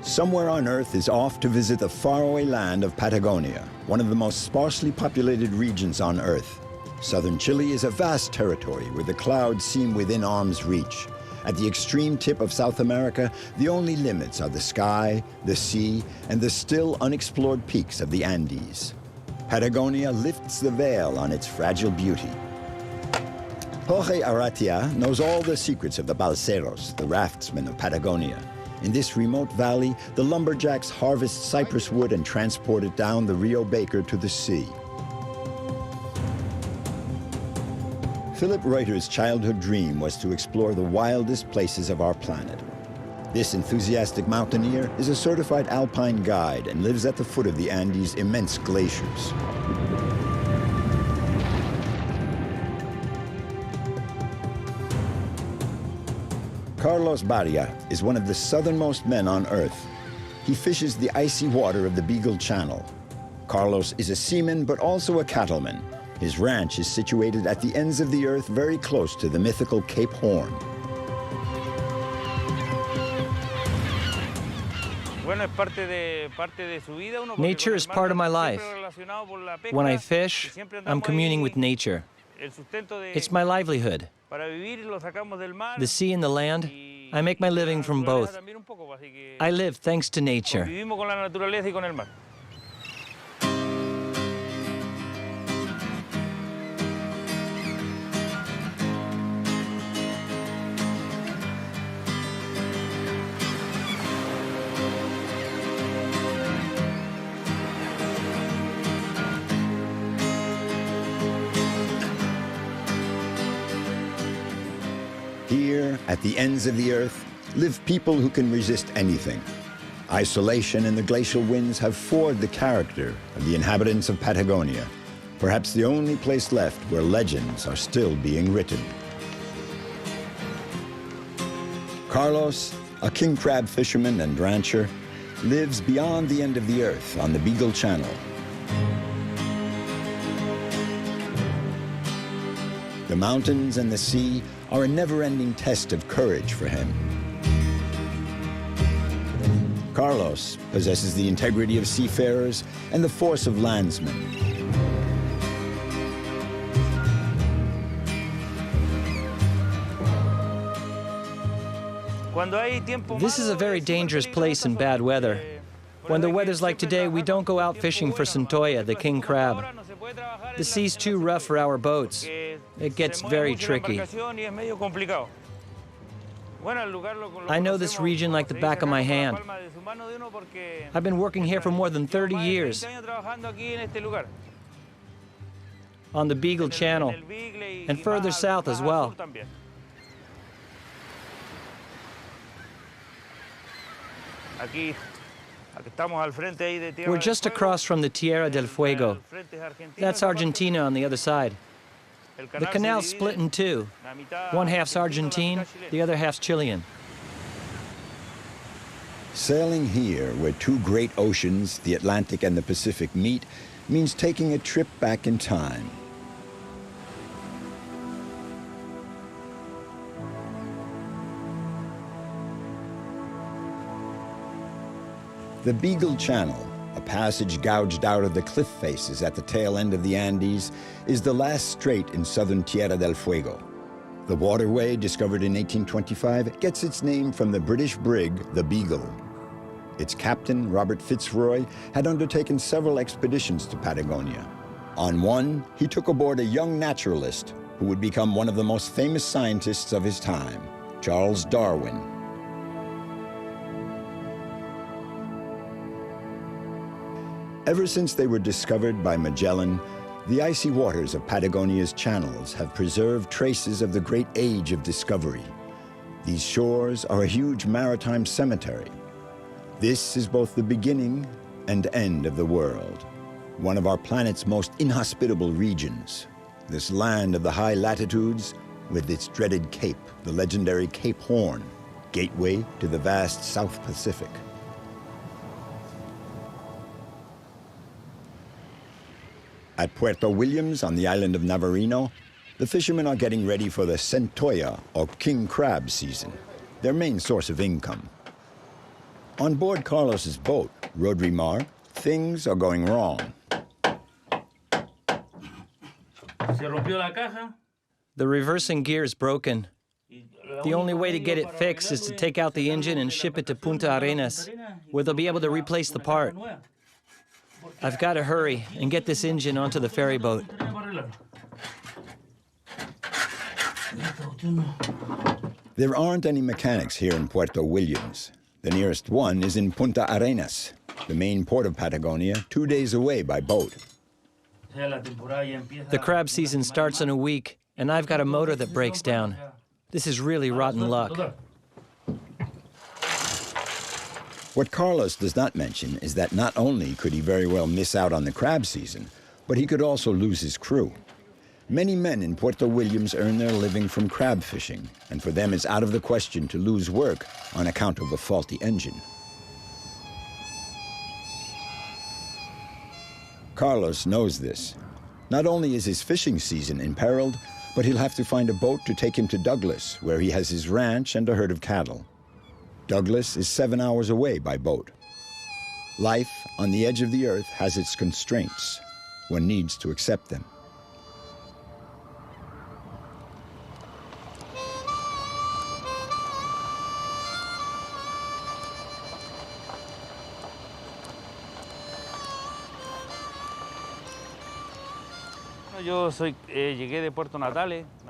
Somewhere on Earth is off to visit the faraway land of Patagonia, one of the most sparsely populated regions on Earth. Southern Chile is a vast territory where the clouds seem within arm's reach. At the extreme tip of South America, the only limits are the sky, the sea, and the still unexplored peaks of the Andes. Patagonia lifts the veil on its fragile beauty. Jorge Arratia knows all the secrets of the balseros, the raftsmen of Patagonia. In this remote valley, the lumberjacks harvest cypress wood and transport it down the Rio Baker to the sea. Philippe Reuter's childhood dream was to explore the wildest places of our planet. This enthusiastic mountaineer is a certified alpine guide and lives at the foot of the Andes' immense glaciers. Carlos Barria is one of the southernmost men on Earth. He fishes the icy water of the Beagle Channel. Carlos is a seaman, but also a cattleman. His ranch is situated at the ends of the Earth, very close to the mythical Cape Horn. Nature is part of my life. When I fish, I'm communing with nature. It's my livelihood. The sea and the land, I make my living from both. I live thanks to nature. Here, at the ends of the Earth, live people who can resist anything. Isolation and the glacial winds have forged the character of the inhabitants of Patagonia, perhaps the only place left where legends are still being written. Carlos, a king crab fisherman and rancher, lives beyond the end of the Earth on the Beagle Channel. The mountains and the sea are a never-ending test of courage for him. Carlos possesses the integrity of seafarers and the force of landsmen. This is a very dangerous place in bad weather. When the weather's like today, we don't go out fishing for centolla, the king crab. The sea's too rough for our boats. It gets very tricky. I know this region like the back of my hand. I've been working here for more than 30 years. On the Beagle Channel, and further south as well. We're just across from the Tierra del Fuego. That's Argentina on the other side. The canal's split in two. One half's Argentine, the other half's Chilean. Sailing here, where two great oceans, the Atlantic and the Pacific, meet, means taking a trip back in time. The Beagle Channel, a passage gouged out of the cliff faces at the tail end of the Andes, is the last strait in southern Tierra del Fuego. The waterway, discovered in 1825, gets its name from the British brig, the Beagle. Its captain, Robert Fitzroy, had undertaken several expeditions to Patagonia. On one, he took aboard a young naturalist who would become one of the most famous scientists of his time, Charles Darwin. Ever since they were discovered by Magellan, the icy waters of Patagonia's channels have preserved traces of the great age of discovery. These shores are a huge maritime cemetery. This is both the beginning and end of the world, one of our planet's most inhospitable regions. This land of the high latitudes, with its dreaded cape, the legendary Cape Horn, gateway to the vast South Pacific. At Puerto Williams on the island of Navarino, the fishermen are getting ready for the centolla, or king crab season, their main source of income. On board Carlos's boat, Rodrimar, things are going wrong. The reversing gear is broken. The only way to get it fixed is to take out the engine and ship it to Punta Arenas, where they'll be able to replace the part. I've got to hurry and get this engine onto the ferry boat. There aren't any mechanics here in Puerto Williams. The nearest one is in Punta Arenas, the main port of Patagonia, 2 days away by boat. The crab season starts in a week, and I've got a motor that breaks down. This is really rotten luck. What Carlos does not mention is that not only could he very well miss out on the crab season, but he could also lose his crew. Many men in Puerto Williams earn their living from crab fishing, and for them it's out of the question to lose work on account of a faulty engine. Carlos knows this. Not only is his fishing season imperiled, but he'll have to find a boat to take him to Douglas, where he has his ranch and a herd of cattle. Douglas is 7 hours away by boat. Life on the edge of the earth has its constraints. One needs to accept them.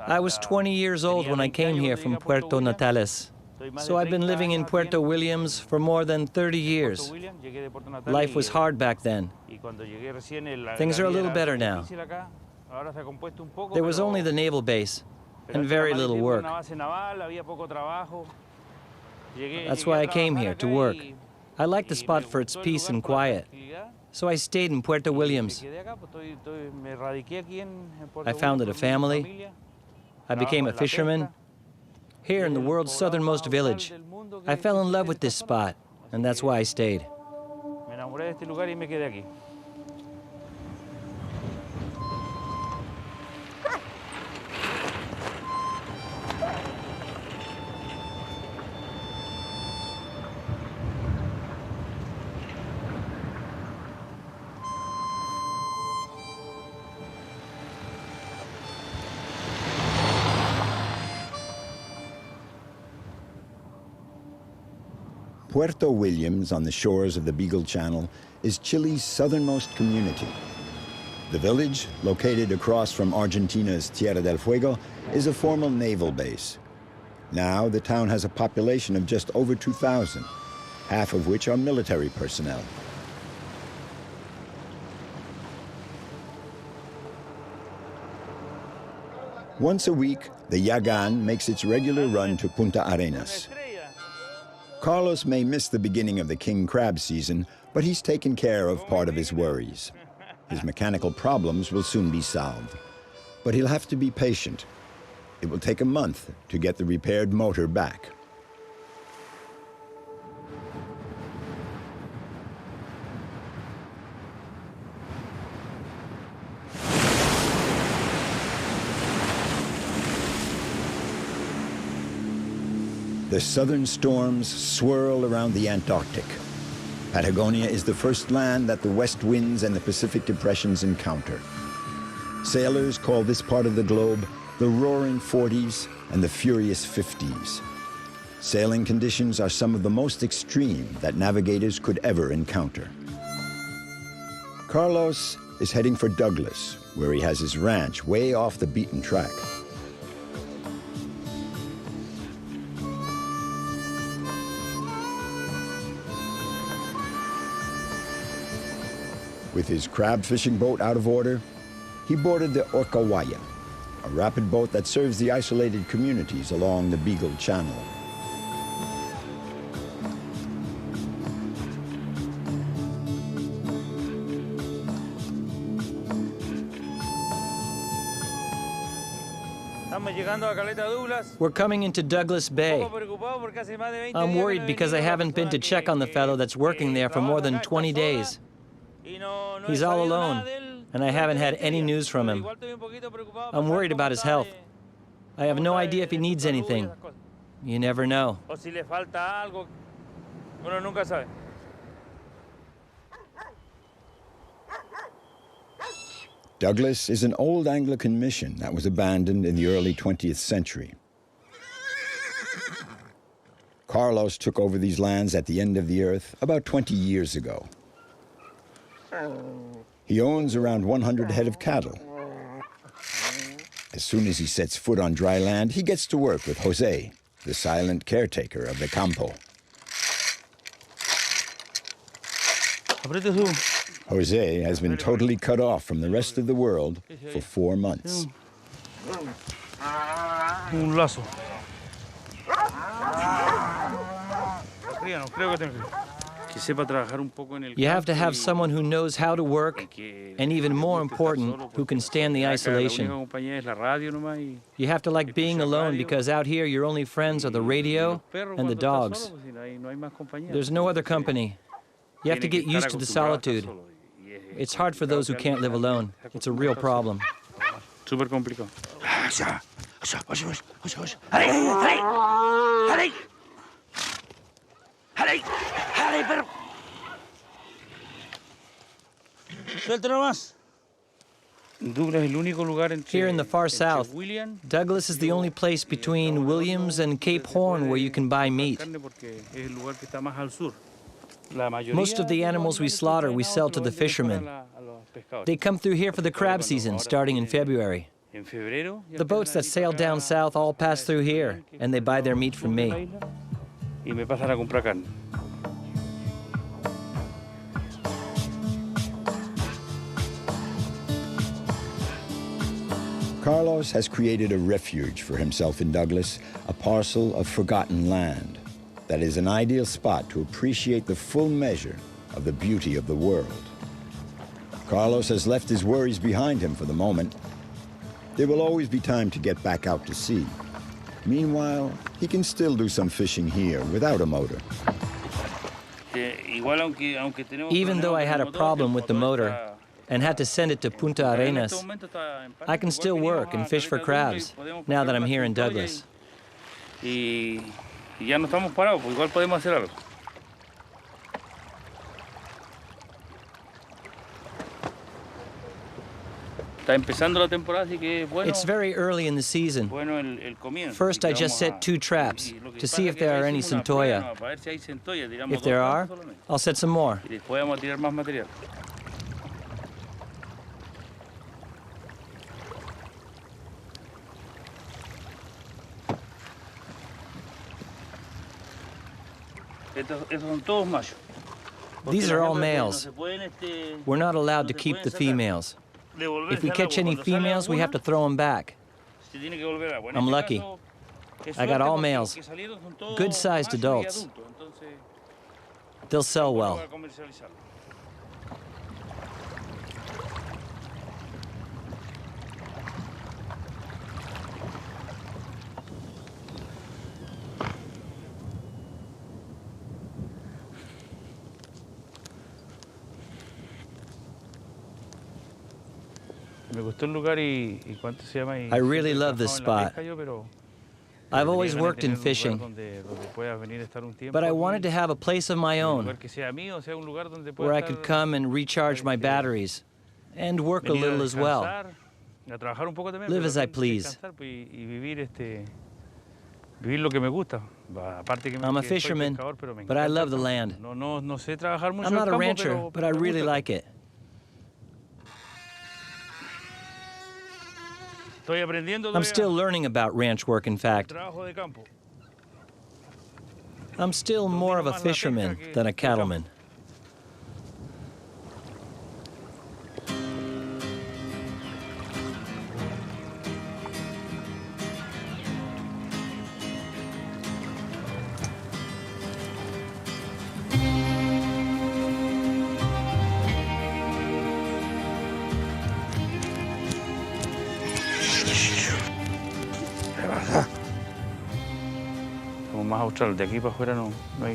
I was 20 years old when I came here from Puerto Natales. So I've been living in Puerto Williams for more than 30 years. Life was hard back then. Things are a little better now. There was only the naval base and very little work. That's why I came here, to work. I like the spot for its peace and quiet. So I stayed in Puerto Williams. I founded a family. I became a fisherman. Here in the world's southernmost village, I fell in love with this spot, and that's why I stayed. Puerto Williams, on the shores of the Beagle Channel, is Chile's southernmost community. The village, located across from Argentina's Tierra del Fuego, is a formal naval base. Now, the town has a population of just over 2,000, half of which are military personnel. Once a week, the Yagan makes its regular run to Punta Arenas. Carlos may miss the beginning of the king crab season, but he's taken care of part of his worries. His mechanical problems will soon be solved, but he'll have to be patient. It will take a month to get the repaired motor back. The southern storms swirl around the Antarctic. Patagonia is the first land that the west winds and the Pacific depressions encounter. Sailors call this part of the globe the roaring 40s and the furious 50s. Sailing conditions are some of the most extreme that navigators could ever encounter. Carlos is heading for Douglas, where he has his ranch way off the beaten track. With his crab fishing boat out of order, he boarded the Orcawaya, a rapid boat that serves the isolated communities along the Beagle Channel. We're coming into Douglas Bay. I'm worried because I haven't been to check on the fellow that's working there for more than 20 days. He's all alone, and I haven't had any news from him. I'm worried about his health. I have no idea if he needs anything. You never know. Uno nunca sabe. Douglas is an old Anglican mission that was abandoned in the early 20th century. Carlos took over these lands at the end of the earth about 20 years ago. He owns around 100 head of cattle. As soon as he sets foot on dry land, he gets to work with Jose, the silent caretaker of the campo. Jose has been totally cut off from the rest of the world for 4 months. Un lazo. You have to have someone who knows how to work, and even more important, who can stand the isolation. You have to like being alone because out here your only friends are the radio and the dogs. There's no other company. You have to get used to the solitude. It's hard for those who can't live alone. It's a real problem. Súper complicado. Suéltalo más. Here in the far south, Douglas is the only place between Williams and Cape Horn where you can buy meat. Most of the animals we slaughter, we sell to the fishermen. They come through here for the crab season, starting in February. The boats that sail down south all pass through here, and they buy their meat from me. Carlos has created a refuge for himself in Douglas, a parcel of forgotten land that is an ideal spot to appreciate the full measure of the beauty of the world. Carlos has left his worries behind him for the moment. There will always be time to get back out to sea. Meanwhile, he can still do some fishing here without a motor. Even though I had a problem with the motor and had to send it to Punta Arenas, I can still work and fish for crabs now that I'm here in Douglas. Ya no estamos parados, pues igual podemos hacer algo. Está empezando la temporada, así que bueno. It's very early in the season. First, I just set 2 traps to see if there are any centolla. If there are, I'll set some more. Y después vamos a tirar más material. These are all males. We're not allowed to keep the females. If we catch any females, we have to throw them back. I'm lucky. I got all males, good-sized adults. They'll sell well. I really love this spot. I've always worked in fishing, but I wanted to have a place of my own where I could come and recharge my batteries and work a little as well. Live as I please. I'm a fisherman, but I love the land. I'm not a rancher, but I really like it. I'm still learning about ranch work, in fact. I'm still more of a fisherman than a cattleman.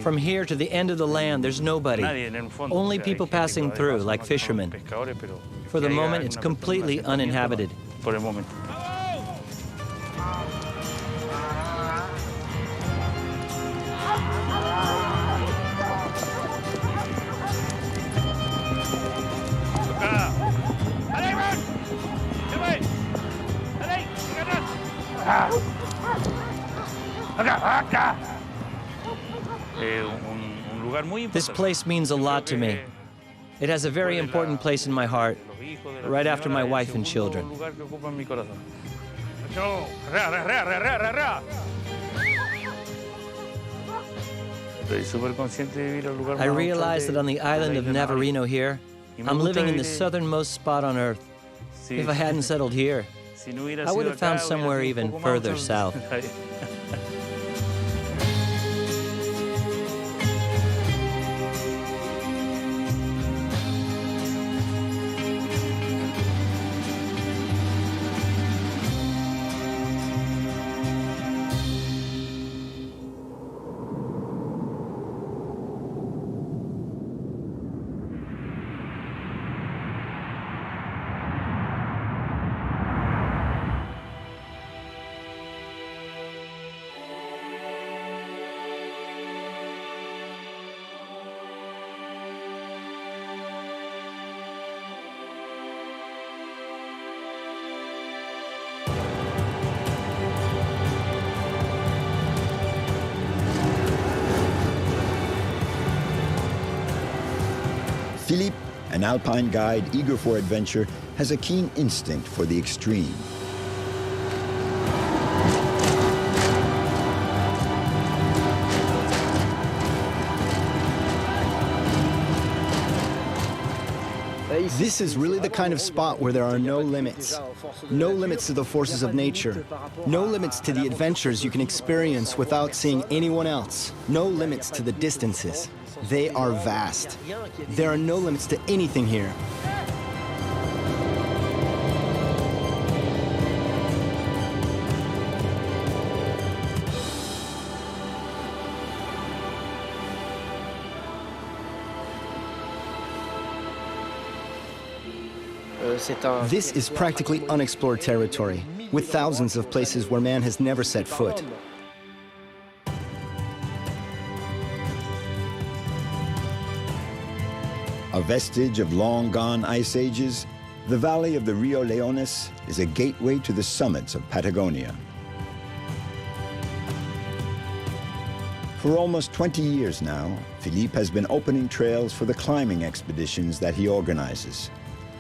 From here to the end of the land, there's nobody. Only people passing through, like fishermen. For the moment, it's completely uninhabited. This place means a lot to me. It has a very important place in my heart, right after my wife and children. I realize that on the island of Navarino here, I'm living in the southernmost spot on Earth. If I hadn't settled here, I would have found somewhere even further south. Philippe, an alpine guide eager for adventure, has a keen instinct for the extreme. This is really the kind of spot where there are no limits. No limits to the forces of nature. No limits to the adventures you can experience without seeing anyone else. No limits to the distances. They are vast. There are no limits to anything here. This is practically unexplored territory, with thousands of places where man has never set foot. A vestige of long-gone ice ages, the valley of the Rio Leones is a gateway to the summits of Patagonia. For almost 20 years now, Philippe has been opening trails for the climbing expeditions that he organizes.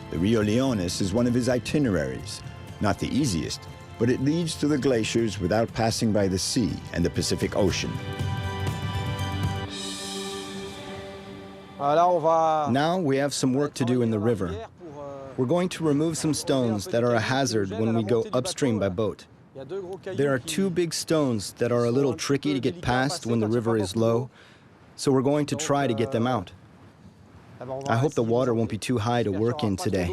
The Rio Leones is one of his itineraries, not the easiest, but it leads to the glaciers without passing by the sea and the Pacific Ocean. Now we have some work to do in the river. We're going to remove some stones that are a hazard when we go upstream by boat. There are two big stones that are a little tricky to get past when the river is low, so we're going to try to get them out. I hope the water won't be too high to work in today.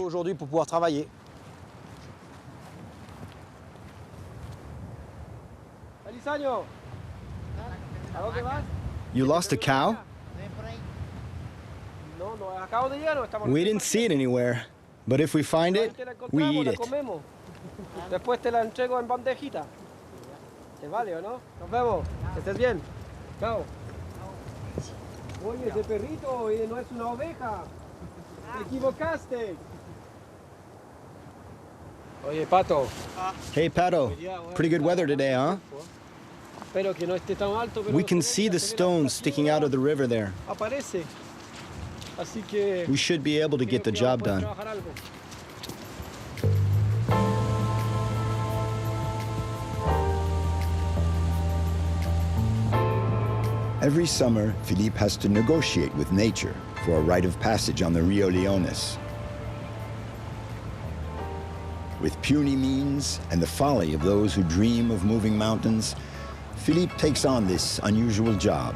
You lost a cow? We didn't see it anywhere, but if we find it, we eat it. Después te la entrego en bandejita. Te vale, ¿o no? Nos vemos. Que estés bien. Chao. Oye, ese perrito no es una oveja. Te equivocaste. Oye, Pato. Hey, Pato. Pretty good weather today, huh? Espero que no esté tan alto, pero We can see the stones sticking out of the river there. aparece. Así que We should be able to get the job done. trabajar algo. Every summer, Philippe has to negotiate with nature for a rite of passage on the Rio Leones. With puny means and the folly of those who dream of moving mountains, Philippe takes on this unusual job.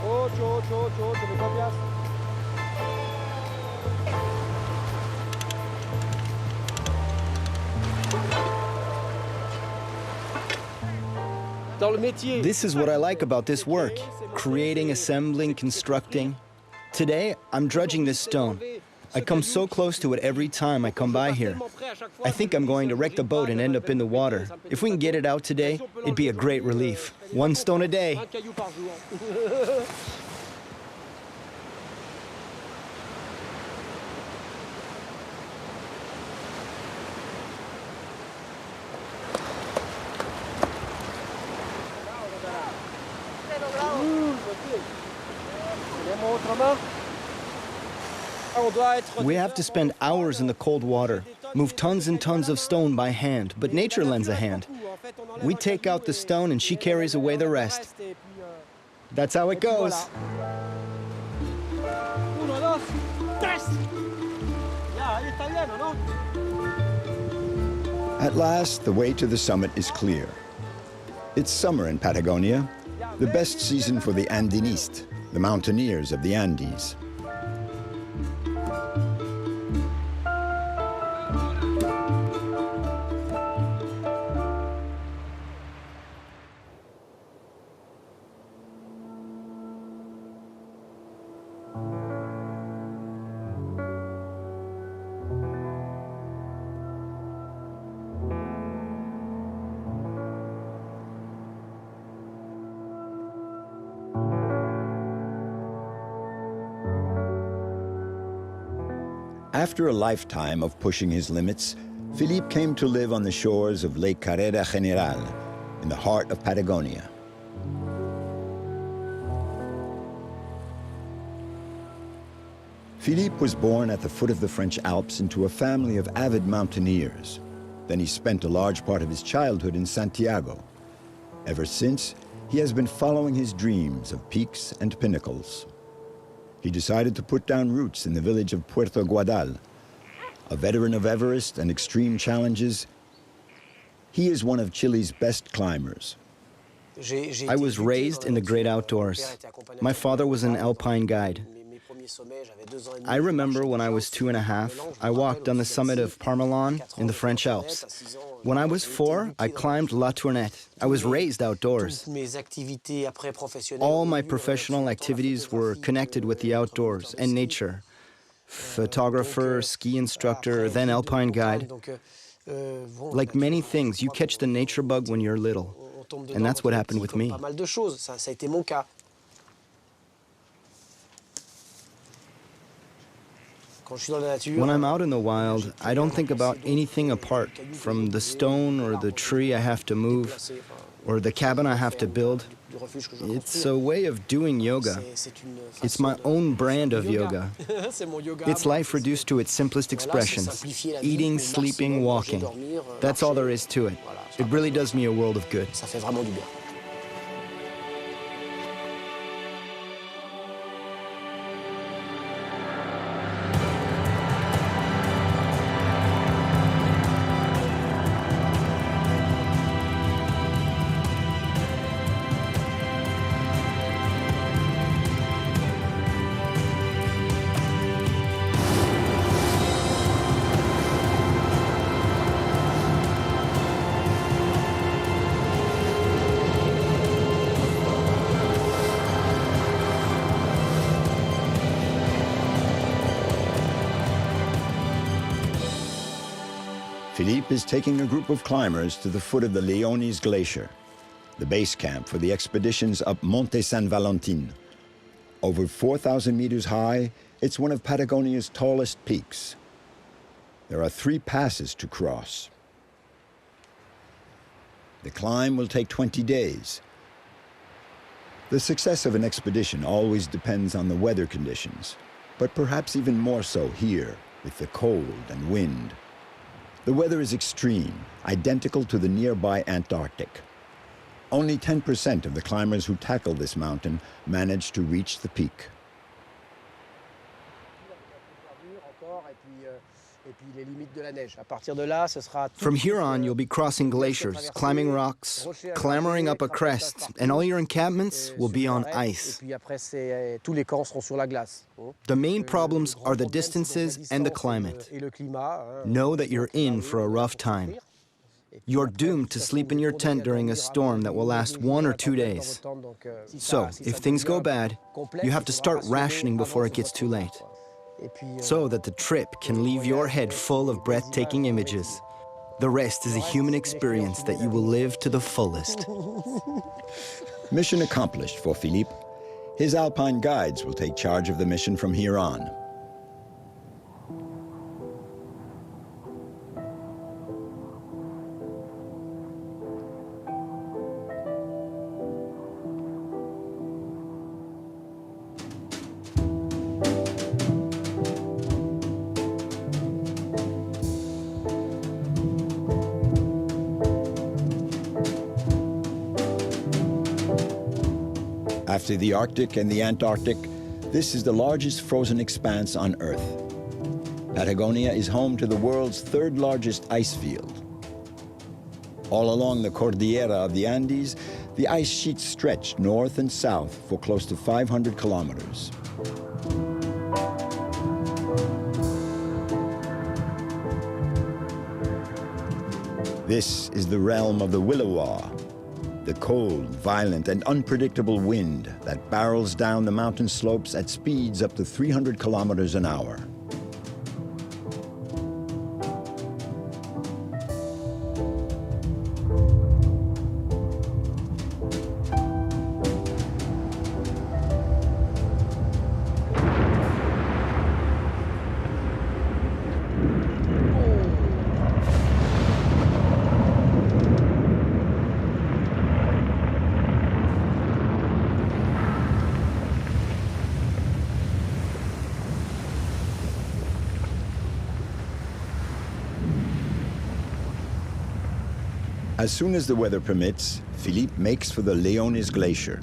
Ocho, ¿te me copias? This is what I like about this work, creating, assembling, constructing. Today, I'm drudging this stone. I come so close to it every time I come by here. I think I'm going to wreck the boat and end up in the water. If we can get it out today, it'd be a great relief. One stone a day. We have to spend hours in the cold water, move tons and tons of stone by hand, but nature lends a hand. We take out the stone and she carries away the rest. That's how it goes. At last, the way to the summit is clear. It's summer in Patagonia, the best season for the Andiniste, the mountaineers of the Andes. After a lifetime of pushing his limits, Philippe came to live on the shores of Lake Carrera General, in the heart of Patagonia. Philippe was born at the foot of the French Alps into a family of avid mountaineers. Then he spent a large part of his childhood in Santiago. Ever since, he has been following his dreams of peaks and pinnacles. He decided to put down roots in the village of Puerto Guadal. A veteran of Everest and extreme challenges, he is one of Chile's best climbers. I was raised in the great outdoors. My father was an alpine guide. I remember when I was 2.5, I walked on the summit of Parmelan in the French Alps. When I was 4, I climbed La Tournette. I was raised outdoors. All my professional activities were connected with the outdoors and nature. Photographer, ski instructor, then alpine guide. Like many things, you catch the nature bug when you're little. And that's what happened with me. When I'm out in the wild, I don't think about anything apart from the stone or the tree I have to move or the cabin I have to build. It's a way of doing yoga. It's my own brand of yoga. It's life reduced to its simplest expressions. Eating, sleeping, walking. That's all there is to it. It really does me a world of good. Philippe is taking a group of climbers to the foot of the Leones Glacier, the base camp for the expeditions up Monte San Valentin. Over 4,000 meters high, it's one of Patagonia's tallest peaks. There are 3 passes to cross. The climb will take 20 days. The success of an expedition always depends on the weather conditions, but perhaps even more so here with the cold and wind. The weather is extreme, identical to the nearby Antarctic. Only 10% of the climbers who tackle this mountain manage to reach the peak. From here on, you'll be crossing glaciers, climbing rocks, clambering up a crest, and all your encampments will be on ice. The main problems are the distances and the climate. Know that you're in for a rough time. You're doomed to sleep in your tent during a storm that will last 1 or 2 days. So, if things go bad, you have to start rationing before it gets too late, so that the trip can leave your head full of breathtaking images. The rest is a human experience that you will live to the fullest. Mission accomplished for Philippe. His alpine guides will take charge of the mission from here on. After the Arctic and the Antarctic, this is the largest frozen expanse on Earth. Patagonia is home to the world's third largest ice field. All along the Cordillera of the Andes, the ice sheets stretch north and south for close to 500 kilometers. This is the realm of the Willowa, the cold, violent, and unpredictable wind that barrels down the mountain slopes at speeds up to 300 kilometers an hour. As soon as the weather permits, Philippe makes for the Leones Glacier.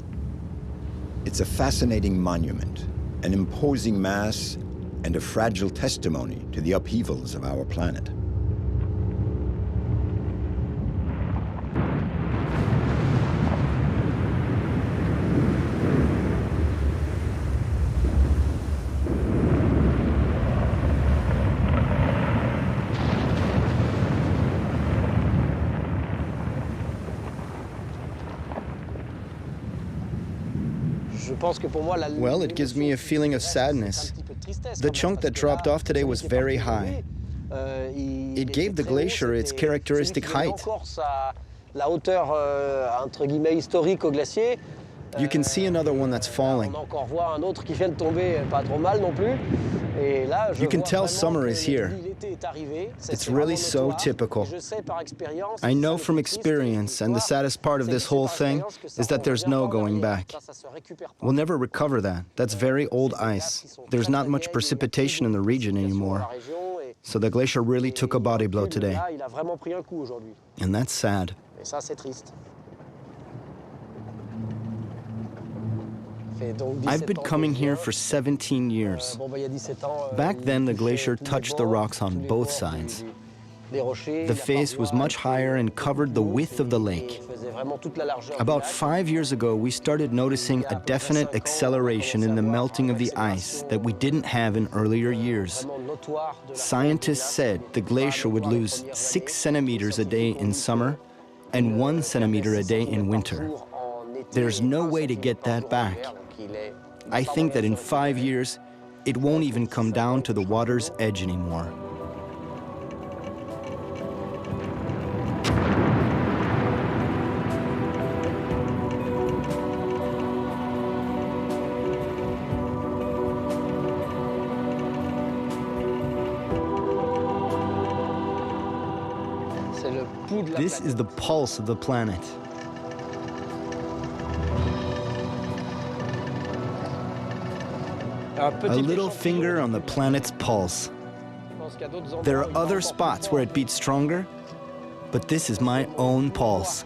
It's a fascinating monument, an imposing mass, and a fragile testimony to the upheavals of our planet. Well, it gives me a feeling of sadness. The chunk that dropped off today was very high. It gave the glacier its characteristic height. You can see another one that's falling. You can tell summer is here. It's really so typical. I know from experience, and the saddest part of this whole thing is that there's no going back. We'll never recover that. That's very old ice. There's not much precipitation in the region anymore. So the glacier really took a body blow today. And that's sad. I've been coming here for 17 years. Back then, the glacier touched the rocks on both sides. The face was much higher and covered the width of the lake. About 5 years ago, we started noticing a definite acceleration in the melting of the ice that we didn't have in earlier years. Scientists said the glacier would lose 6 centimeters a day in summer and 1 centimeter a day in winter. There's no way to get that back. I think that in 5 years, it won't even come down to the water's edge anymore. This is the pulse of the planet. A little finger on the planet's pulse. There are other spots where it beats stronger, but this is my own pulse.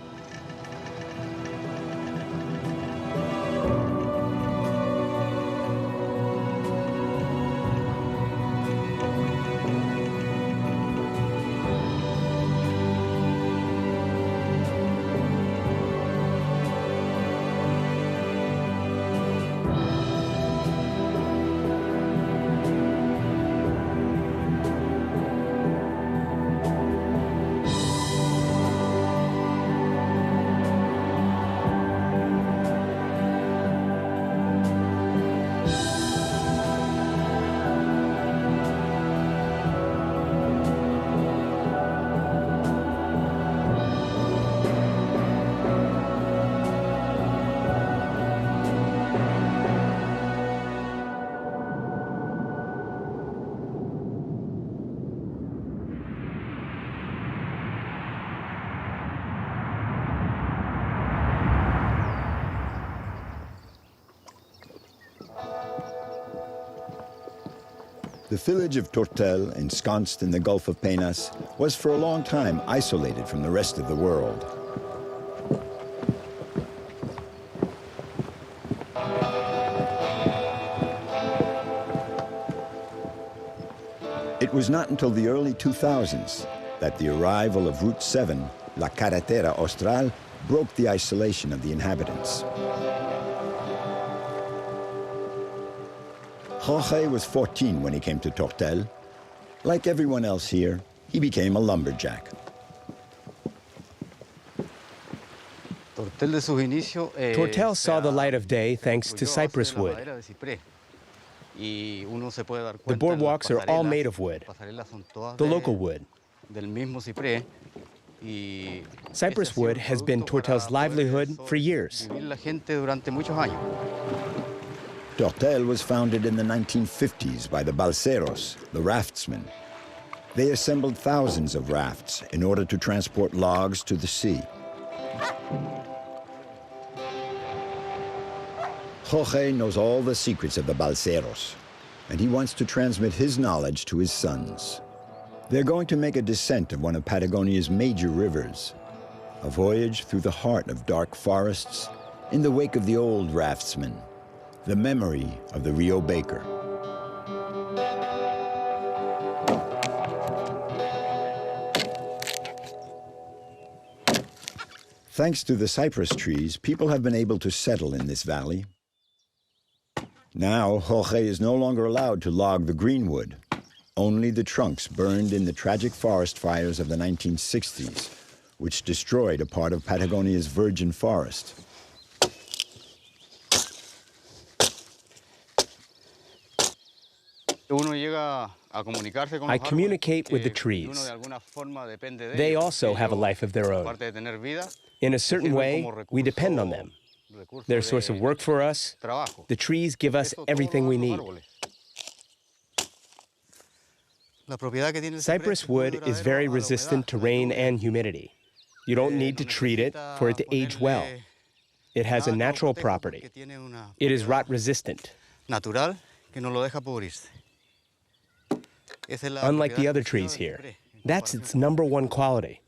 The village of Tortel, ensconced in the Gulf of Penas, was for a long time isolated from the rest of the world. was not until the early 2000s that the arrival of Route 7, La Carretera Austral, broke the isolation of the inhabitants. Jorge was 14 when he came to Tortel. Like everyone else here, he became a lumberjack. Tortel saw the light of day thanks to cypress wood. The boardwalks are all made of wood, the local wood. Cypress wood has been Tortel's livelihood for years. Tortel was founded in the 1950s by the balseros, the raftsmen. They assembled thousands of rafts in order to transport logs to the sea. Jorge knows all the secrets of the balseros, and he wants to transmit his knowledge to his sons. They're going to make a descent of one of Patagonia's major rivers, a voyage through the heart of dark forests in the wake of the old raftsmen, the memory of the Rio Baker. Thanks to the cypress trees, people have been able to settle in this valley. Now, Jorge is no longer allowed to log the greenwood, only the trunks burned in the tragic forest fires of the 1960s, which destroyed a part of Patagonia's virgin forest. I communicate with the trees. They also have a life of their own. In a certain way, we depend on them. They're a source of work for us. The trees give us everything we need. Cypress wood is very resistant to rain and humidity. You don't need to treat it for it to age well. It has a natural property. It is rot resistant. Unlike the other trees here. That's its #1 quality.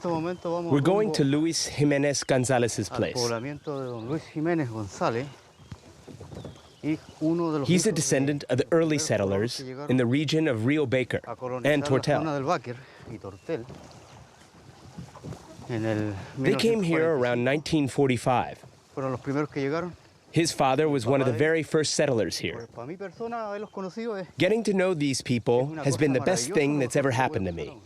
We're going to Luis Jimenez Gonzalez's place. He's a descendant of the early settlers in the region of Rio Baker and Tortel. They came here around 1945. His father was one of the very first settlers here. Getting to know these people has been the best thing that's ever happened to me.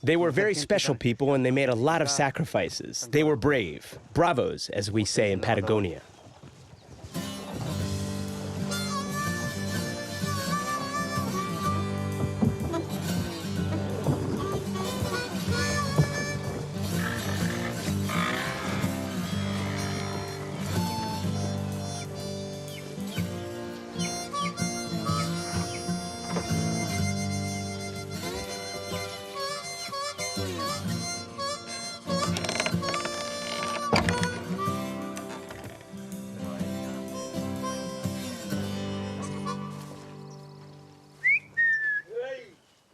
They were very special people and they made a lot of sacrifices. They were brave, bravos, as we say in Patagonia.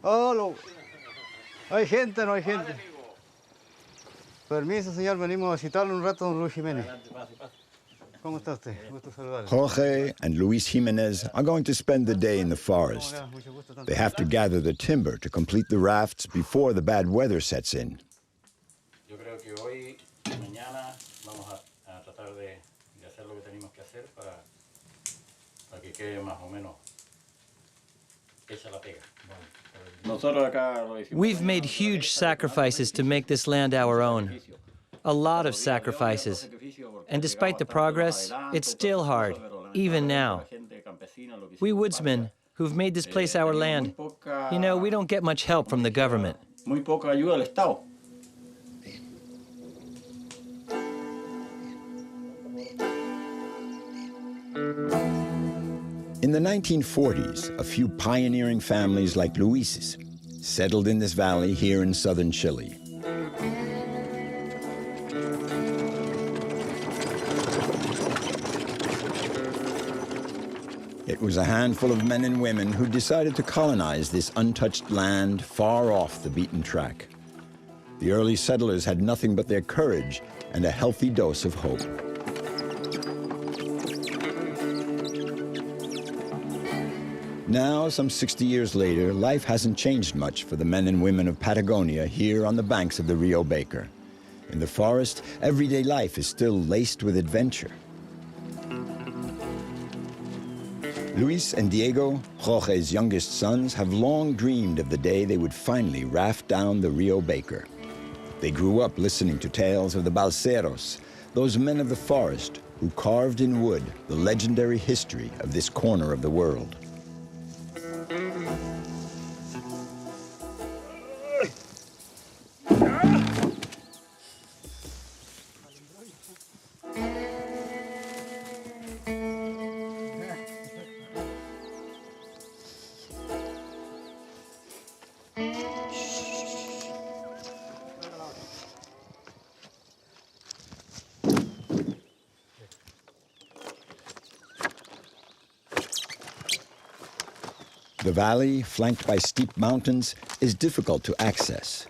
Hola. ¿Hay gente o no hay gente? Permiso, señor, venimos a visitarle un rato a don Luis Jiménez. ¿Cómo está usted? Gusto saludarle. Jorge and Luis Jimenez are going to spend the day in the forest. They have to gather the timber to complete the rafts before the bad weather sets in. Yo creo que hoy, mañana, vamos a tratar de hacer lo que tenemos que hacer para que quede más o menos hecha la pega. We've made huge sacrifices to make this land our own. A lot of sacrifices. And despite the progress, it's still hard, even now. We woodsmen, who've made this place our land, You know, we don't get much help from the government. Muy poca ayuda del Estado. In the 1940s, a few pioneering families like Luis's settled in this valley here in southern Chile. It was a handful of men and women who decided to colonize this untouched land far off the beaten track. The early settlers had nothing but their courage and a healthy dose of hope. Now, some 60 years later, life hasn't changed much for the men and women of Patagonia here on the banks of the Rio Baker. In the forest, everyday life is still laced with adventure. Luis and Diego, Jorge's youngest sons, have long dreamed of the day they would finally raft down the Rio Baker. They grew up listening to tales of the balseros, those men of the forest who carved in wood the legendary history of this corner of the world. The valley, flanked by steep mountains, is difficult to access.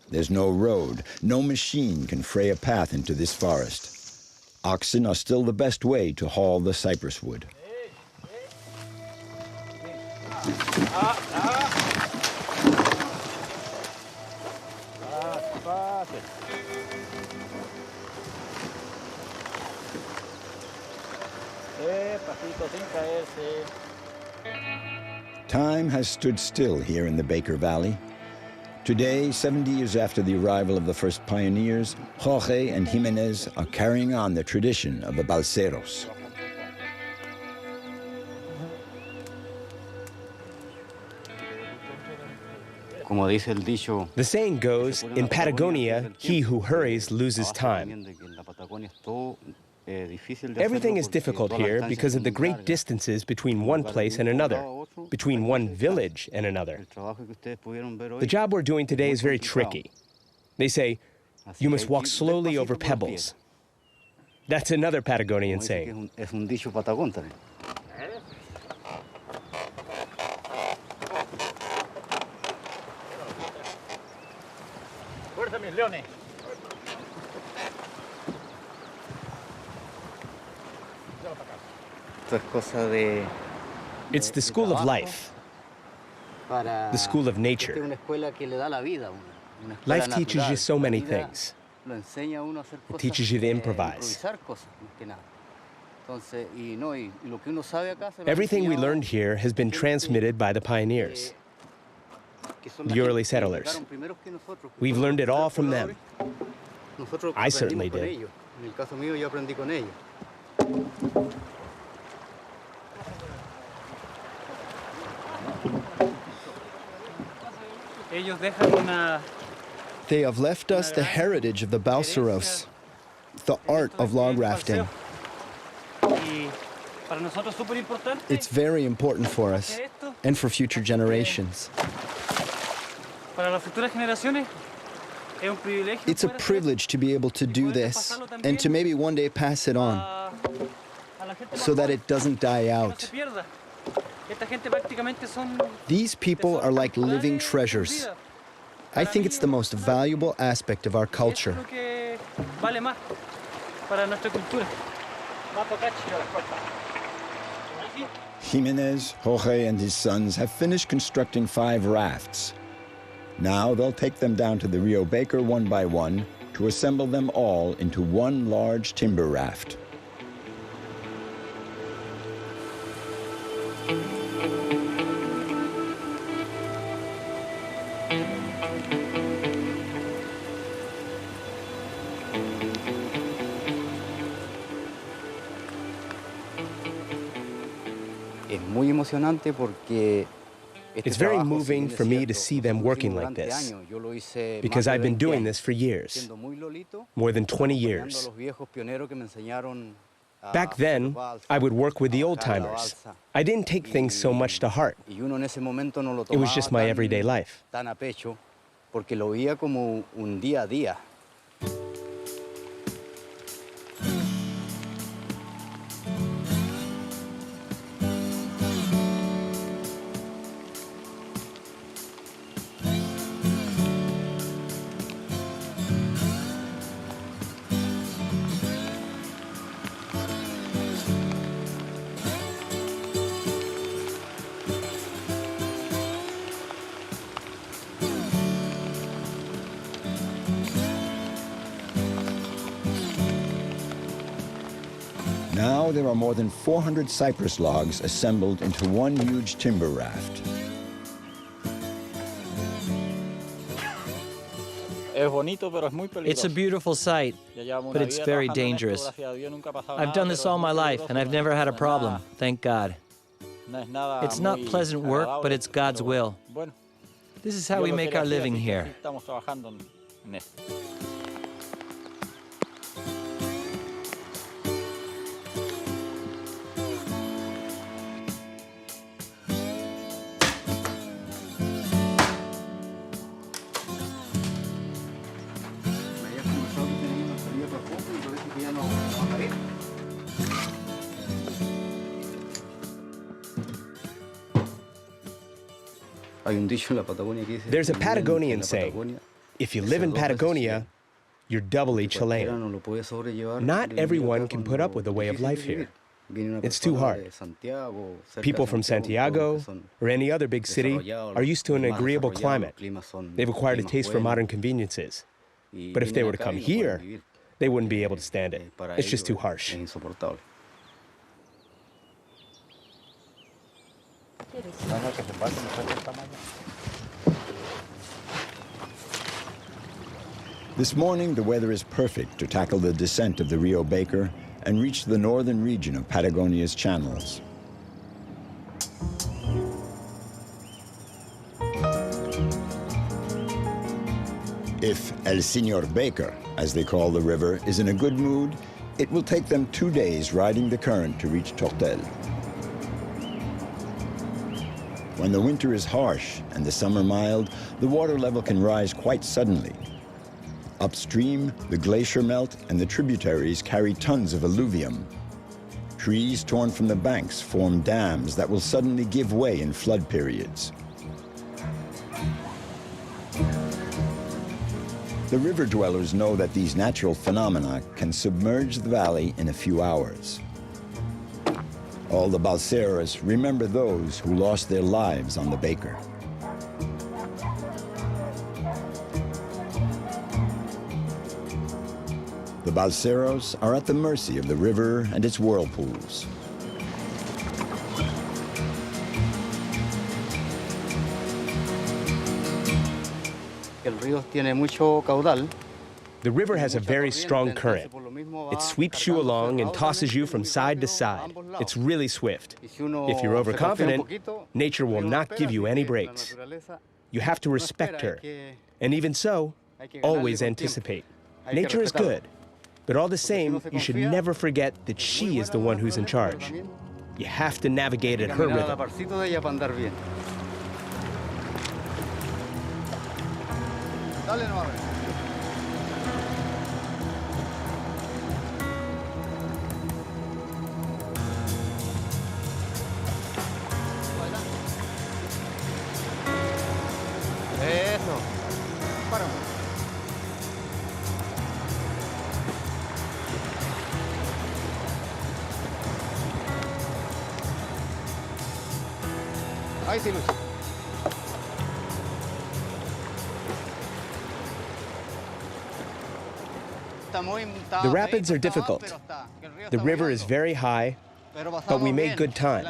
There's no road, no machine can fray a path into this forest. Oxen are still the best way to haul the cypress wood. Time has stood still here in the Baker Valley. Today, 70 years after the arrival of the first pioneers, Jorge and Jimenez are carrying on the tradition of the balseros. The saying goes, in Patagonia, he who hurries loses time. Everything is difficult here because of the great distances between one place and another, between one village and another. The job we're doing today is very tricky. They say, you must walk slowly over pebbles. That's another Patagonian saying. It's the school of life, the school of nature. Life teaches you so many things. It teaches you to improvise. Everything we learned here has been transmitted by the pioneers, the early settlers. We've learned it all from them. I certainly did. They have left us the heritage of the balseros, the art of log rafting. It's very important for us and for future generations. It's a privilege to be able to do this and to maybe one day pass it on so that it doesn't die out. These people are like living treasures. I think it's the most valuable aspect of our culture. Jimenez, Jorge, and his sons have finished constructing 5 rafts. Now they'll take them down to the Rio Baker one by one to assemble them all into one large timber raft. It's very moving for me to see them working like this, because I've been doing this for years, more than 20 years. Back then, I would work with the old-timers. I didn't take things so much to heart. It was just my everyday life. Now there are more than 400 cypress logs assembled into one huge timber raft. It's a beautiful sight, but it's very dangerous. I've done this all my life, and I've never had a problem, thank God. It's not pleasant work, but it's God's will. This is how we make our living here. There's a Patagonian saying, if you live in Patagonia, you're doubly Chilean. Not everyone can put up with the way of life here. It's too hard. People from Santiago or any other big city are used to an agreeable climate. They've acquired a taste for modern conveniences. But if they were to come here, they wouldn't be able to stand it. It's just too harsh. This morning, the weather is perfect to tackle the descent of the Rio Baker and reach the northern region of Patagonia's channels. If El Señor Baker, as they call the river, is in a good mood, it will take them 2 days riding the current to reach Tortel. When the winter is harsh and the summer mild, the water level can rise quite suddenly. Upstream, the glacier melt and the tributaries carry tons of alluvium. Trees torn from the banks form dams that will suddenly give way in flood periods. The river dwellers know that these natural phenomena can submerge the valley in a few hours. All the balseros remember those who lost their lives on the Baker. The balseros are at the mercy of the river and its whirlpools. The river has a very strong current. It sweeps you along and tosses you from side to side. It's really swift. If you're overconfident, nature will not give you any breaks. You have to respect her. And even so, always anticipate. Nature is good, but all the same, you should never forget that she is the one who's in charge. You have to navigate at her rhythm. The rapids are difficult. The river is very high, but we made good time.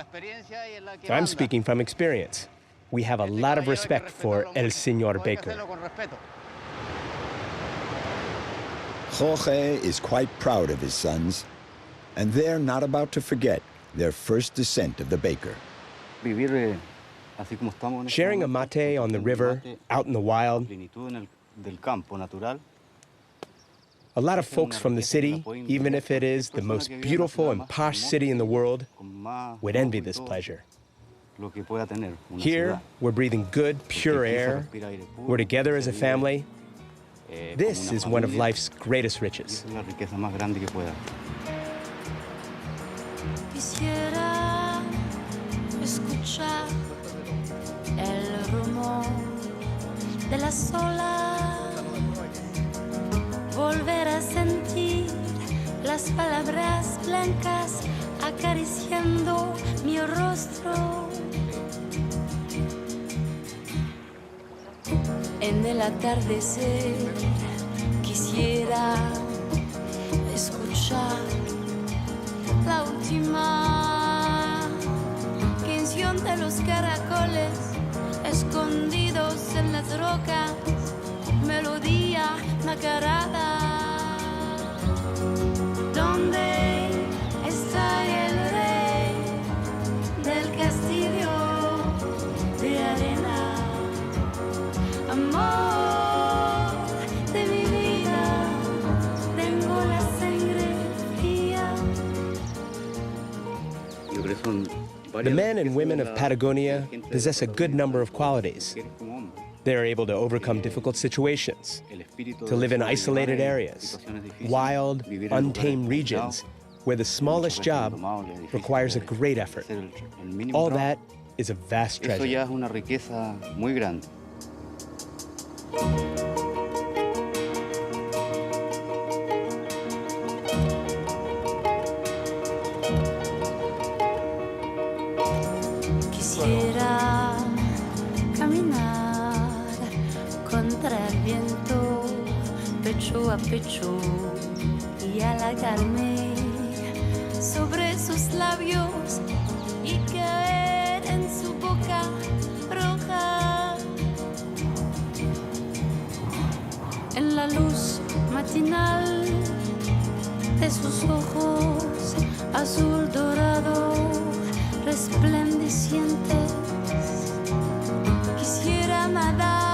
I'm speaking from experience. We have a lot of respect for El Señor Baker. Jorge is quite proud of his sons, and they're not about to forget their first descent of the Baker. Sharing a mate on the river, out in the wild. A lot of folks from the city, even if it is the most beautiful and posh city in the world, would envy this pleasure. Here, we're breathing good, pure air. We're together as a family. This is one of life's greatest riches. Quisiera escuchar el rumor de las olas, volver a sentir las palabras blancas acariciando mi rostro. En el atardecer quisiera escuchar la última canción de los caracoles escondidos en las rocas, melodía nacarada. ¿Dónde está el rey del castillo de arena? Amor de mi vida, tengo la sangre fría. The men and women of Patagonia possess a good number of qualities. They are able to overcome difficult situations, to live in isolated areas, wild, untamed regions, where the smallest job requires a great effort. All that is a vast treasure. Quisiera caminar contra el viento, pecho a pecho, y halagarme sobre sus labios y caer en su boca roja. En la luz matinal de sus ojos azul dorado resplandecientes, quisiera nadar